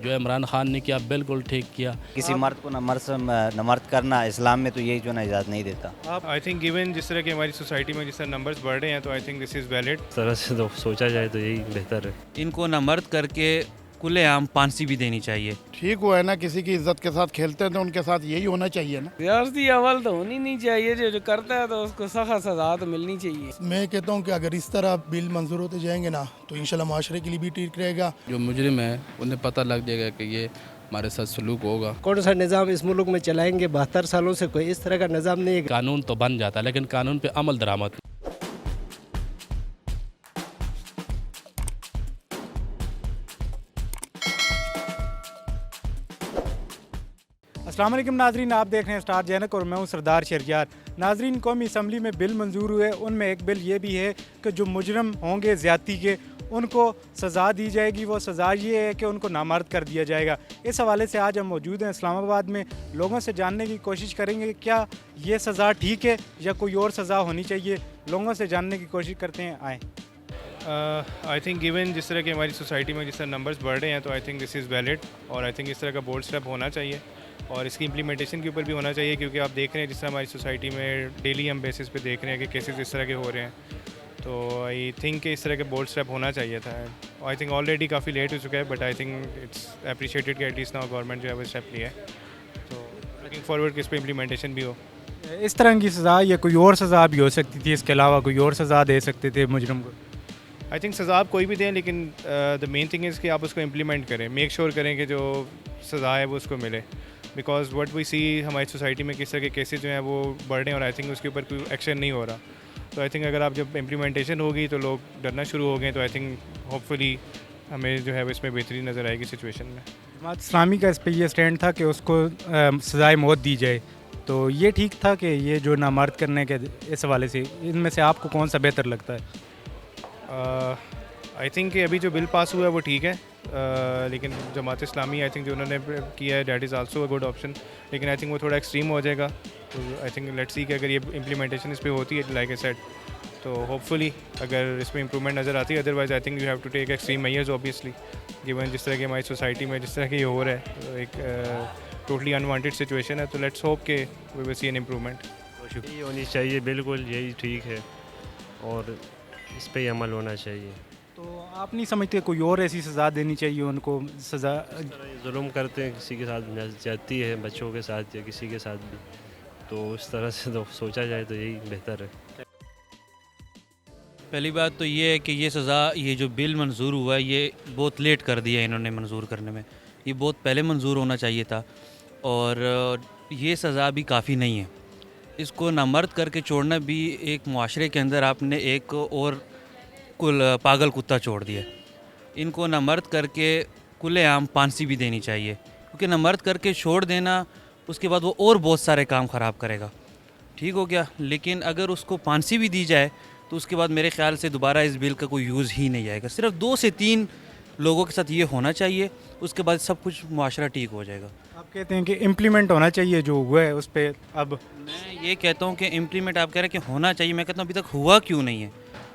جو عمران خان نے کیا بالکل ٹھیک کیا. کسی مرد کو نمرد کرنا اسلام میں تو یہی جو ہے نا اجازت نہیں دیتا. آئی تھنک گیون جس طرح کہ ہماری سوسائٹی میں جس طرح نمبرز بڑھ رہے ہیں تو I think this is valid. اس طرح سے تو سوچا جائے تو یہی بہتر ہے. ان کو نامرد کر کے کھلے عام پھانسی بھی دینی چاہیے. ٹھیک ہوا ہے نا, کسی کی عزت کے ساتھ کھیلتے ہیں تو ان کے ساتھ یہی ہونا چاہیے نا. ریاستی عمل تو ہونی نہیں چاہیے, جو کرتا ہے تو اس کو سخت سزا تو ملنی چاہیے. میں کہتا ہوں کہ اگر اس طرح بل منظور ہوتے جائیں گے نا تو انشاءاللہ معاشرے کے لیے بھی ٹھیک رہے گا. جو مجرم ہے انہیں پتہ لگ جائے گا کہ یہ ہمارے ساتھ سلوک ہوگا. کون سا نظام اس ملک میں چلائیں گے؟ 72 سالوں سے کوئی اس طرح کا نظام نہیں ہے. قانون تو بن جاتا ہے لیکن قانون پہ عمل درآمد. السلام علیکم ناظرین, آپ دیکھ رہے ہیں اسٹار جینک اور میں ہوں سردار شہریار. ناظرین, قومی اسمبلی میں بل منظور ہوئے, ان میں ایک بل یہ بھی ہے کہ جو مجرم ہوں گے زیادتی کے ان کو سزا دی جائے گی. وہ سزا یہ ہے کہ ان کو نامرد کر دیا جائے گا. اس حوالے سے آج ہم موجود ہیں اسلام آباد میں. لوگوں سے جاننے کی کوشش کریں گے کہ کیا یہ سزا ٹھیک ہے یا کوئی اور سزا ہونی چاہیے. لوگوں سے جاننے کی کوشش کرتے ہیں, آئیں. آئی تھنک گیون جس طرح کہ ہماری سوسائٹی میں جس طرح نمبرز بڑھ رہے ہیں تو I think this is valid, اور آئی تھنک اس طرح کا بولڈ اسٹیپ ہونا چاہیے اور اس کی امپلیمنٹیشن کے اوپر بھی ہونا چاہیے, کیونکہ آپ دیکھ رہے ہیں جس طرح ہماری سوسائٹی میں ڈیلی ہم بیسس پہ دیکھ رہے ہیں کہ کیسز اس طرح کے ہو رہے ہیں. تو آئی تھنک کہ اس طرح کے بولڈ اسٹیپ ہونا چاہیے تھا. آئی تھنک آلریڈی کافی لیٹ ہو چکا ہے, but I think it's appreciated کہ ایٹ لیسٹ ناؤ گورنمنٹ جو ہے وہ اسٹیپ لیا ہے. تو لوکنگ فارورڈ کہ اس پہ امپلیمنٹیشن بھی ہو. اس طرح کی سزا یا کوئی اور سزا بھی ہو سکتی تھی, اس کے علاوہ کوئی اور سزا دے سکتے تھے مجرم کو. آئی تھنک سزا آپ کوئی بھی دیں, لیکن دا مین تھنگ از کہ آپ اس کو امپلیمنٹ کریں, میک شیور کریں کہ جو سزا ہے وہ اس کو ملے. بیکاز وٹ وی سی ہماری سوسائٹی میں کس طرح کے کیسز جو ہیں وہ بڑھ رہے ہیں اور آئی تھنک اس کے اوپر کوئی ایکشن نہیں ہو رہا. تو آئی تھنک اگر آپ جب امپلیمنٹیشن ہوگی تو لوگ ڈرنا شروع ہو گئے, تو آئی تھنک ہوپ فلی ہمیں جو ہے وہ اس میں بہتری نظر آئے گی سچویشن میں. جماعت اسلامی کا اس پہ یہ اسٹینڈ تھا کہ اس کو سزائے موت دی جائے, تو یہ ٹھیک تھا کہ یہ جو نامرد کرنے کے اس حوالے سے ان میں سے آپ کو کون سا بہتر لگتا ہے؟ آئی تھنک کہ ابھی جو بل پاس ہوا ہے وہ ٹھیک ہے, لیکن جماعت اسلامی آئی تھنک جو انہوں نے کیا ہے that is also a good option, لیکن آئی تھنک وہ تھوڑا ایکسٹریم ہو جائے گا. تو آئی تھنک لیٹس سی کہ اگر یہ امپلیمنٹیشن اس پہ ہوتی ہے لائک اے سیٹ تو ہوپ فلی اگر اس میں امپرومنٹ نظر آتی ہے. Otherwise I think you have to take extreme measures obviously, given جس طرح کی ہماری سوسائٹی میں جس طرح کی یہ ہو رہا ہے ایک ٹوٹلی انوانٹیڈ سچویشن ہے. تو لیٹس ہوپ کہ وی ول سی این امپرومنٹ. یہی ہونی چاہیے, بالکل یہی ٹھیک ہے اور اس پہ ہی عمل ہونا چاہیے. تو آپ نہیں سمجھتے کوئی اور ایسی سزا دینی چاہیے ان کو؟ سزا ظلم کرتے ہیں کسی کے ساتھ زیادتی ہے, بچوں کے ساتھ یا کسی کے ساتھ بھی, تو اس طرح سے تو سوچا جائے تو یہی بہتر ہے. پہلی بات تو یہ ہے کہ یہ سزا, یہ جو بل منظور ہوا ہے یہ بہت لیٹ کر دیا ہے انہوں نے منظور کرنے میں. یہ بہت پہلے منظور ہونا چاہیے تھا, اور یہ سزا بھی کافی نہیں ہے. اس کو نامرد کر کے چھوڑنا بھی ایک معاشرے کے اندر آپ نے ایک اور پاگل کتا چھوڑ دیا. ان کو نامرد کر کے کھلے عام پھانسی بھی دینی چاہیے, کیونکہ نامرد کر کے چھوڑ دینا اس کے بعد وہ اور بہت سارے کام خراب کرے گا. ٹھیک ہو گیا, لیکن اگر اس کو پھانسی بھی دی جائے تو اس کے بعد میرے خیال سے دوبارہ اس بل کا کوئی یوز ہی نہیں آئے گا. صرف 2 سے 3 لوگوں کے ساتھ یہ ہونا چاہیے, اس کے بعد سب کچھ معاشرہ ٹھیک ہو جائے گا. آپ کہتے ہیں کہ امپلیمنٹ ہونا چاہیے جو ہوا ہے اس پہ. اب میں یہ کہتا ہوں کہ امپلیمنٹ آپ کہہ رہے ہیں کہ ہونا چاہیے, میں کہتا ہوں ابھی تک ہوا کیوں نہیں ہے.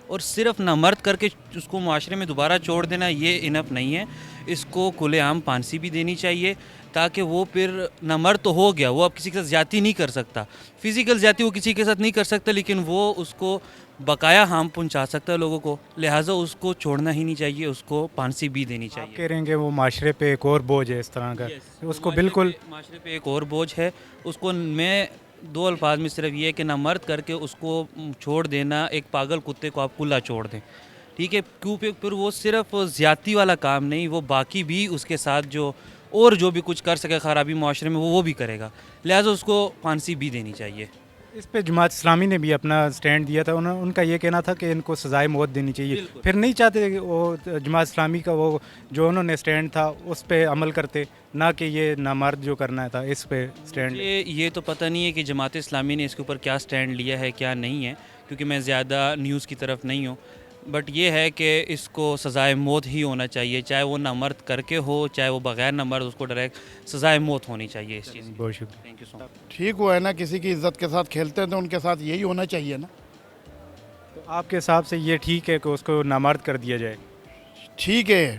اور صرف نامرد کر کے اس کو معاشرے میں دوبارہ چھوڑ دینا یہ انف نہیں ہے. اس کو کھلے عام پھانسی بھی دینی چاہیے, تاکہ وہ پھر نامرد تو ہو گیا, وہ اب کسی کے ساتھ زیادتی نہیں کر سکتا. فزیکل زیادتی وہ کسی کے ساتھ نہیں کر سکتا, لیکن وہ اس کو بقایا ہارم پہنچا سکتا ہے لوگوں کو. لہٰذا اس کو چھوڑنا ہی نہیں چاہیے, اس کو پھانسی بھی دینی چاہیے. کہہ رہے ہیں کہ وہ معاشرے پہ ایک اور بوجھ ہے اس طرح کا. اس کو بالکل معاشرے پہ ایک اور بوجھ ہے. اس کو میں 2 الفاظ میں صرف یہ کہ نامرد کر کے اس کو چھوڑ دینا, ایک پاگل کتے کو آپ کھلا چھوڑ دیں. ٹھیک ہے, کیونکہ پھر وہ صرف زیادتی والا کام نہیں, وہ باقی بھی اس کے ساتھ جو اور جو بھی کچھ کر سکے خرابی معاشرے میں وہ بھی کرے گا. لہٰذا اس کو پھانسی بھی دینی چاہیے. اس پہ جماعت اسلامی نے بھی اپنا سٹینڈ دیا تھا. ان کا یہ کہنا تھا کہ ان کو سزائے موت دینی چاہیے. پھر نہیں چاہتے کہ وہ جماعت اسلامی کا وہ جو انہوں نے سٹینڈ تھا اس پہ عمل کرتے, نہ کہ یہ نامرد جو کرنا تھا اس پہ سٹینڈ. یہ تو پتہ نہیں ہے کہ جماعت اسلامی نے اس کے اوپر کیا سٹینڈ لیا ہے کیا نہیں ہے, کیونکہ میں زیادہ نیوز کی طرف نہیں ہوں. بٹ یہ ہے کہ اس کو سزائے موت ہی ہونا چاہیے, چاہے وہ نامرد کر کے ہو چاہے وہ بغیر نامرد, اس کو ڈائریکٹ سزائے موت ہونی چاہیے اس چیز. بہت شکریہ. تھینک یو سو مچ. ٹھیک ہوا ہے نا, کسی کی عزت کے ساتھ کھیلتے ہیں تو ان کے ساتھ یہی ہونا چاہیے نا. تو آپ کے حساب سے یہ ٹھیک ہے کہ اس کو نامرد کر دیا جائے؟ ٹھیک ہے,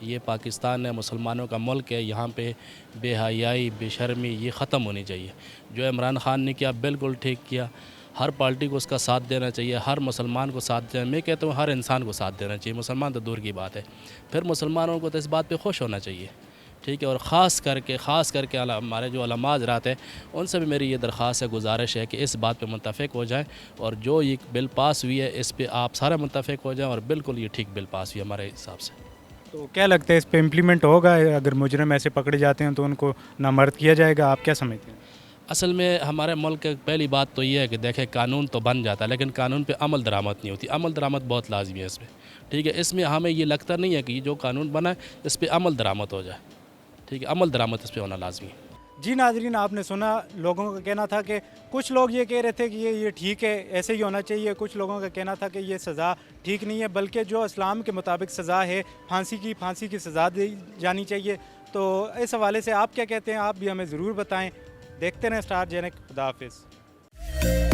یہ پاکستان ہے، مسلمانوں کا ملک ہے، یہاں پہ بے حیائی، بے شرمی یہ ختم ہونی چاہیے. جو عمران خان نے کیا بالکل ٹھیک کیا. ہر پارٹی کو اس کا ساتھ دینا چاہیے، ہر مسلمان کو ساتھ دینا. میں کہتا ہوں ہر انسان کو ساتھ دینا چاہیے، مسلمان تو دور کی بات ہے. پھر مسلمانوں کو تو اس بات پہ خوش ہونا چاہیے، ٹھیک ہے. اور خاص کر کے ہمارے جو علماء حضرات ہیں ان سے بھی میری یہ درخواست ہے، گزارش ہے کہ اس بات پہ متفق ہو جائیں، اور جو یہ بل پاس ہوئی ہے اس پہ آپ سارے متفق ہو جائیں، اور بالکل یہ ٹھیک بل پاس ہوئی ہے ہمارے حساب سے. تو کیا لگتا ہے اس پہ امپلیمنٹ ہوگا؟ اگر مجرم ایسے پکڑے جاتے ہیں تو ان کو نامرد کیا جائے گا؟ آپ کیا سمجھتے ہیں؟ اصل میں ہمارے ملک کی پہلی بات تو یہ ہے کہ دیکھیں قانون تو بن جاتا ہے لیکن قانون پہ عمل درآمد نہیں ہوتی. عمل درآمد بہت لازمی ہے اس میں، ٹھیک ہے. اس میں ہمیں یہ لگتا نہیں ہے کہ یہ جو قانون بنا ہے اس پہ عمل درآمد ہو جائے، ٹھیک ہے. عمل درآمد اس پہ ہونا لازمی ہے. جی ناظرین، آپ نے سنا لوگوں کا کہنا تھا کہ کچھ لوگ یہ کہہ رہے تھے کہ یہ ٹھیک ہے، ایسے ہی ہونا چاہیے. کچھ لوگوں کا کہنا تھا کہ یہ سزا ٹھیک نہیں ہے، بلکہ جو اسلام کے مطابق سزا ہے پھانسی کی سزا دی جانی چاہیے. تو اس حوالے سے آپ کیا کہتے ہیں؟ آپ بھی ہمیں ضرور بتائیں. دیکھتے رہیں اسٹار جینک. خدا حافظ.